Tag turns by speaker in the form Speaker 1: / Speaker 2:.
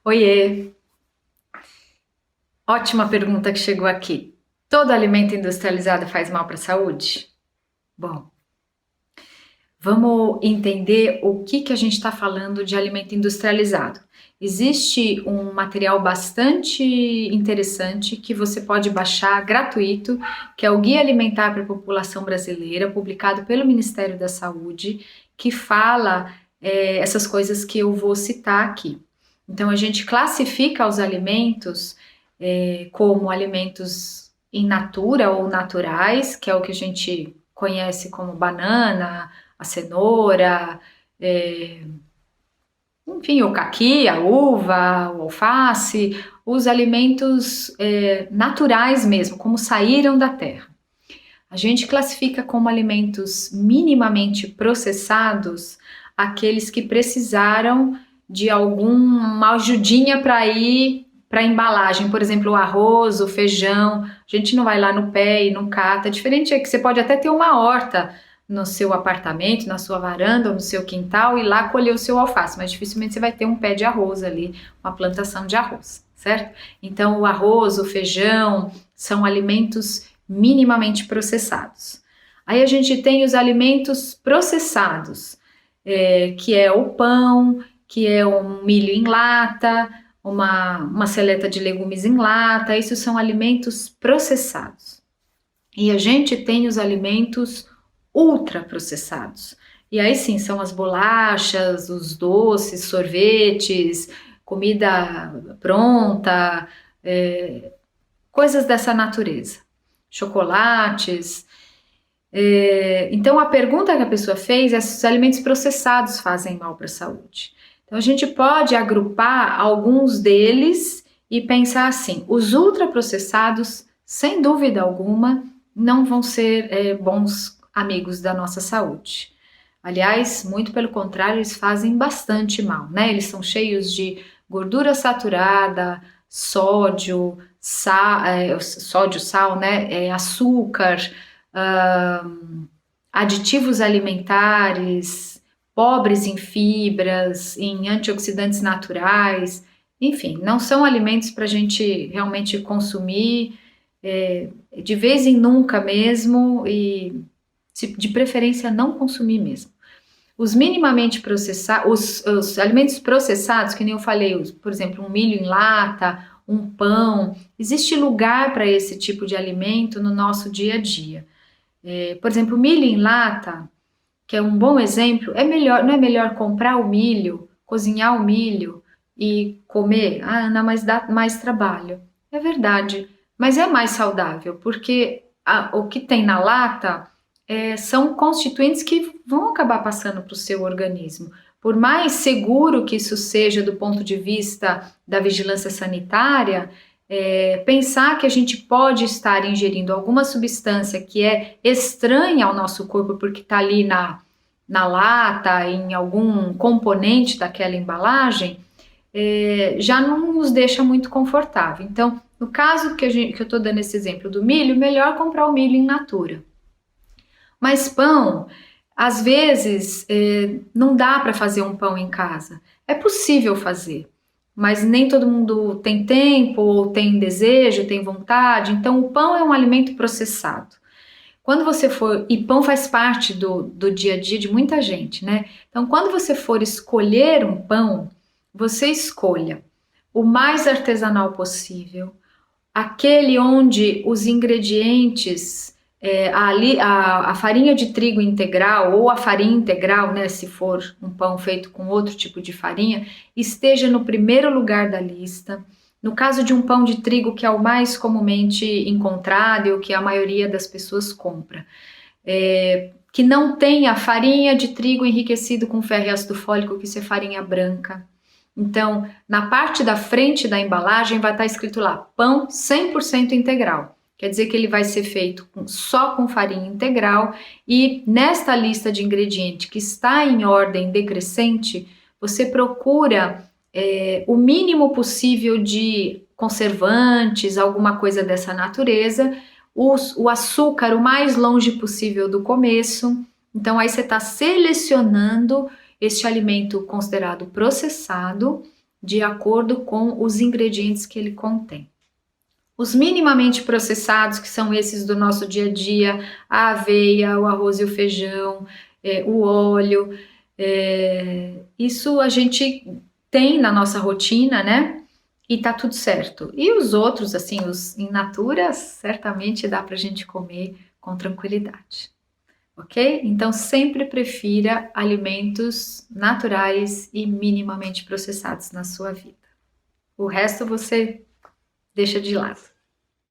Speaker 1: Oiê, ótima pergunta que chegou aqui. Todo alimento industrializado faz mal para a saúde? Bom, vamos entender o que a gente está falando de alimento industrializado. Existe um material bastante interessante que você pode baixar gratuito, que é o Guia Alimentar para a População Brasileira, publicado pelo Ministério da Saúde, que fala essas coisas que eu vou citar aqui. Então, a gente classifica os alimentos como alimentos in natura ou naturais, que é o que a gente conhece como banana, a cenoura, enfim, o caqui, a uva, o alface, os alimentos naturais mesmo, como saíram da terra. A gente classifica como alimentos minimamente processados aqueles que precisaram de alguma ajudinha para ir para a embalagem, por exemplo, o arroz, o feijão. A gente não vai lá no pé e não cata. Diferente é que você pode até ter uma horta no seu apartamento, na sua varanda ou no seu quintal e lá colher o seu alface, mas dificilmente você vai ter um pé de arroz ali, uma plantação de arroz, certo? Então o arroz, o feijão são alimentos minimamente processados. Aí a gente tem os alimentos processados, que é o pão, que é um milho em lata, uma seleta de legumes em lata, isso são alimentos processados. E a gente tem os alimentos ultraprocessados. E aí sim, são as bolachas, os doces, sorvetes, comida pronta, coisas dessa natureza. Chocolates. Então a pergunta que a pessoa fez é se os alimentos processados fazem mal para a saúde. Então a gente pode agrupar alguns deles e pensar assim: os ultraprocessados, sem dúvida alguma, não vão ser bons amigos da nossa saúde. Aliás, muito pelo contrário, eles fazem bastante mal, né? Eles são cheios de gordura saturada, sódio, sal, né? Açúcar, aditivos alimentares, pobres em fibras, em antioxidantes naturais, enfim, não são alimentos para a gente realmente consumir de vez em nunca mesmo e de preferência não consumir mesmo. Os minimamente processados, os alimentos processados, que nem eu falei, por exemplo, um milho em lata, um pão, existe lugar para esse tipo de alimento no nosso dia a dia. Por exemplo, milho em lata, que é um bom exemplo, não é melhor comprar o milho, cozinhar o milho e comer? Ah, Ana, mas dá mais trabalho. É verdade, mas é mais saudável, porque o que tem na lata são constituintes que vão acabar passando para o seu organismo. Por mais seguro que isso seja do ponto de vista da vigilância sanitária, pensar que a gente pode estar ingerindo alguma substância que é estranha ao nosso corpo porque está ali na lata, em algum componente daquela embalagem, já não nos deixa muito confortável. Então, no caso que eu estou dando esse exemplo do milho, melhor comprar o milho in natura. Mas pão, às vezes, não dá para fazer um pão em casa. É possível fazer, mas nem todo mundo tem tempo, ou tem desejo, tem vontade. Então, o pão é um alimento processado. Quando você for, e pão faz parte do dia a dia de muita gente, né? Então, quando você for escolher um pão, você escolha o mais artesanal possível, aquele onde os ingredientes, a farinha de trigo integral ou a farinha integral, né, se for um pão feito com outro tipo de farinha, esteja no primeiro lugar da lista. No caso de um pão de trigo, que é o mais comumente encontrado e o que a maioria das pessoas compra, que não tenha farinha de trigo enriquecido com ferro e ácido fólico, que isso é farinha branca. Então, na parte da frente da embalagem vai estar escrito lá, pão 100% integral. Quer dizer que ele vai ser feito só com farinha integral e nesta lista de ingredientes que está em ordem decrescente, você procura o mínimo possível de conservantes, alguma coisa dessa natureza, o açúcar o mais longe possível do começo. Então aí você está selecionando este alimento considerado processado de acordo com os ingredientes que ele contém. Os minimamente processados, que são esses do nosso dia a dia, a aveia, o arroz e o feijão, o óleo, isso a gente tem na nossa rotina, né? E tá tudo certo. E os outros, assim, os in natura, certamente dá pra gente comer com tranquilidade. Ok? Então sempre prefira alimentos naturais e minimamente processados na sua vida. O resto você deixa de lado.